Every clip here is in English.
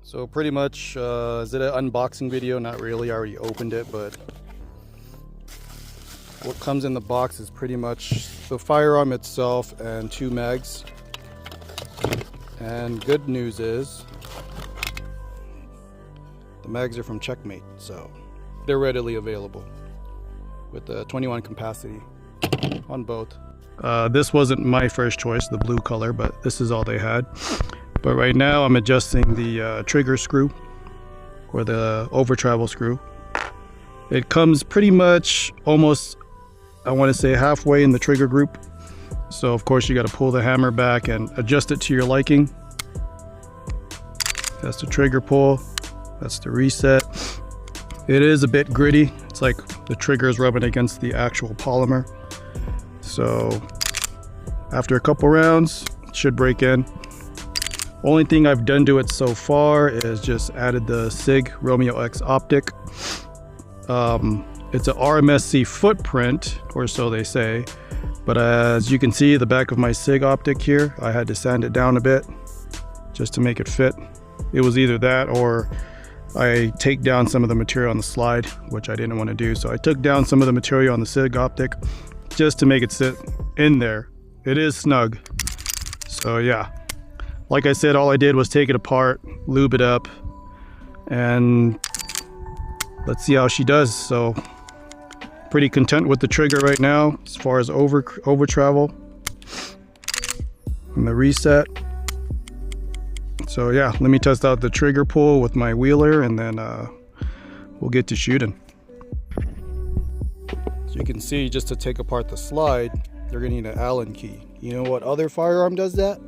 So pretty much, is it an unboxing video? Not really, I already opened it, but what comes in the box is pretty much the firearm itself and 2 mags. And good news is, the mags are from Checkmate, so they're readily available with the 21 capacity on both. This wasn't my first choice, the blue color, but this is all they had. But right now I'm adjusting the trigger screw, or the over travel screw. It comes pretty much almost, I want to say, halfway in the trigger group. So of course you got to pull the hammer back and adjust it to your liking. That's the trigger pull, that's the reset. It is a bit gritty. It's like the trigger is rubbing against the actual polymer. So after a couple rounds, it should break in. Only thing I've done to it so far is just added the SIG Romeo X optic. It's an RMSC footprint, or so they say. But as you can see, the back of my SIG optic here, I had to sand it down a bit just to make it fit. It was either that or I take down some of the material on the slide, which I didn't want to do. So I took down some of the material on the SIG optic just to make it sit in there. It is snug. So yeah. Like I said, all I did was take it apart, lube it up, and let's see how she does. So pretty content with the trigger right now as far as over travel and the reset. So yeah, let me test out the trigger pull with my wheeler, and then we'll get to shooting. So you can see, just to take apart the slide, you're gonna need an Allen key. You know what other firearm does that?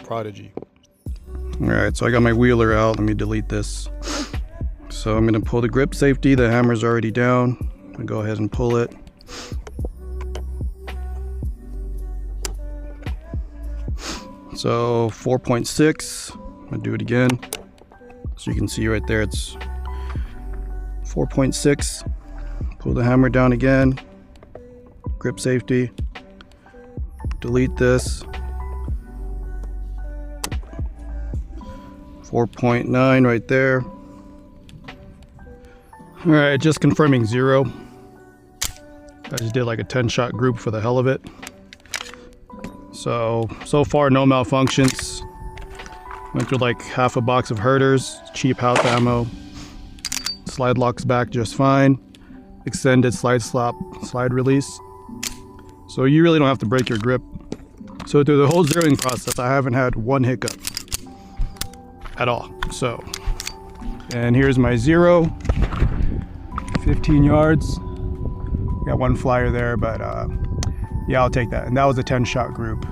Prodigy. All right, so I got my wheeler out. Let me delete this. So I'm going to pull the grip safety. The hammer's already down. I'm going to go ahead and pull it. So 4.6. I'm going to do it again. So you can see right there, it's 4.6. Pull the hammer down again. Grip safety. Delete this. 4.9 right there. All right, just confirming 0. I just did like a 10-shot group for the hell of it. So far no malfunctions. Went through like half a box of herders, cheap house ammo. Slide locks back just fine. Extended slide slap, slide release. So you really don't have to break your grip. So through the whole zeroing process, I haven't had one hiccup at all. So, and here's my 0, 15 yards. Got one flyer there, but yeah, I'll take that. And that was a 10-shot group.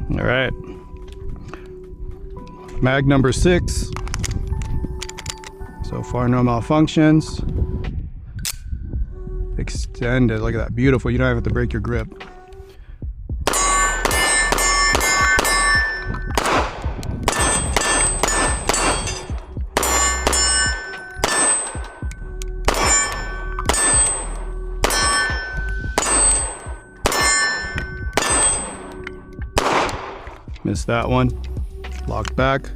All right, mag number 6. So far no malfunctions. Extended, look at that, beautiful. You don't have to break your grip. Missed that one. Locked back.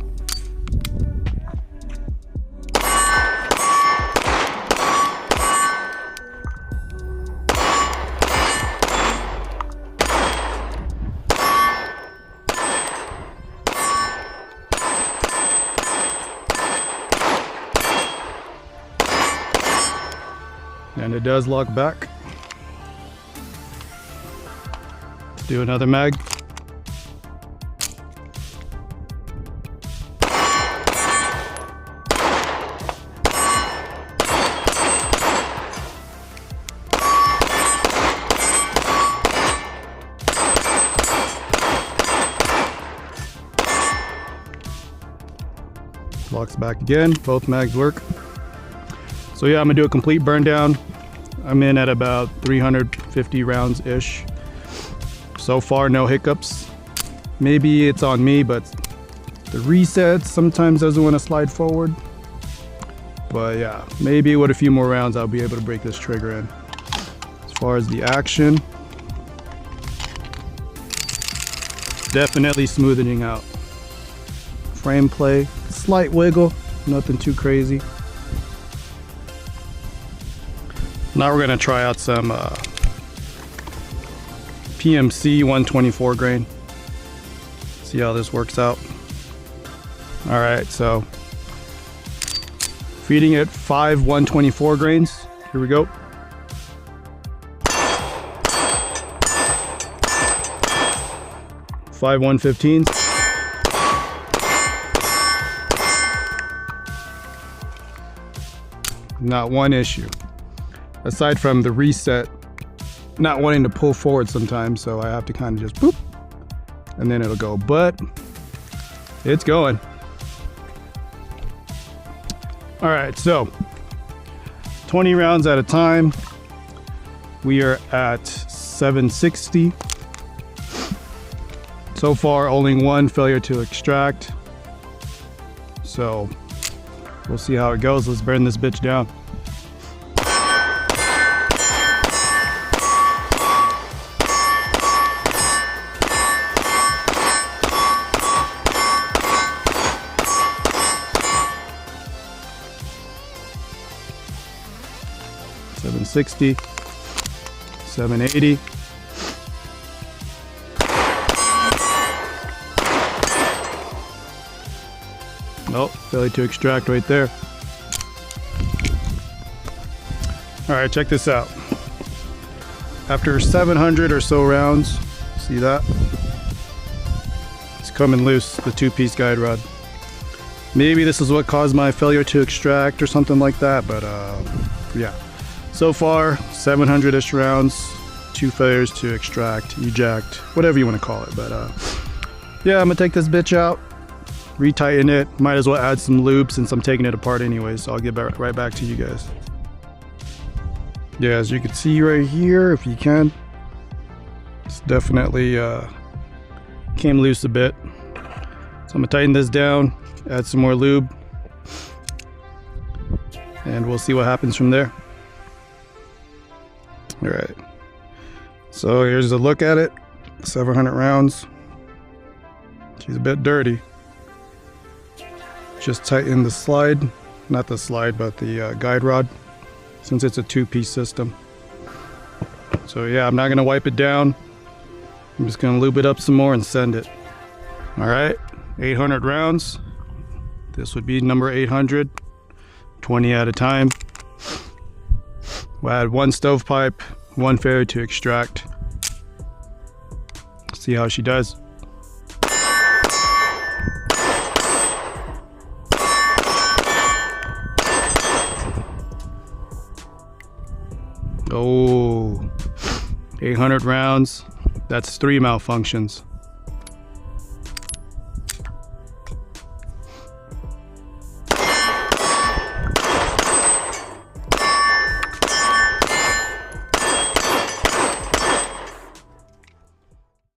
And it does lock back. Do another mag. Locks back again, both mags work. So yeah, I'm gonna do a complete burn down. I'm in at about 350 rounds ish. So far, no hiccups. Maybe it's on me, but the reset sometimes doesn't want to slide forward. But yeah, maybe with a few more rounds, I'll be able to break this trigger in. As far as the action, definitely smoothing out. frame play, slight wiggle, nothing too crazy. Now we're gonna try out some PMC 124 grain. See how this works out. All right, so feeding it 5 124 grains. Here we go. Five 115s. Not one issue. Aside from the reset not wanting to pull forward sometimes, so I have to kind of just boop and then it'll go, but it's going. All right, so 20 rounds at a time. We are at 760. So far, only one failure to extract. So we'll see how it goes. Let's burn this bitch down. $760, $780. Nope, failure to extract right there. All right, check this out. After 700 or so rounds, see that? It's coming loose, the two-piece guide rod. Maybe this is what caused my failure to extract or something like that, but yeah. So far, 700-ish rounds, 2 failures to extract, eject, whatever you want to call it. But yeah, I'm gonna take this bitch out, retighten it. Might as well add some lube since I'm taking it apart anyway, so I'll get right back to you guys. Yeah, as you can see right here, if you can, it's definitely came loose a bit. So I'm gonna tighten this down, add some more lube, and we'll see what happens from there. All right, so here's a look at it. 700 rounds. She's a bit dirty. Just tighten the slide, not the slide, but the guide rod, since it's a two-piece system. So yeah, I'm not gonna wipe it down. I'm just gonna lube it up some more and send it. All right, 800 rounds. This would be number 800, 20 at a time. We'll add 1 stovepipe, 1 failure to extract. See how she does. Oh, 800 rounds. That's 3 malfunctions.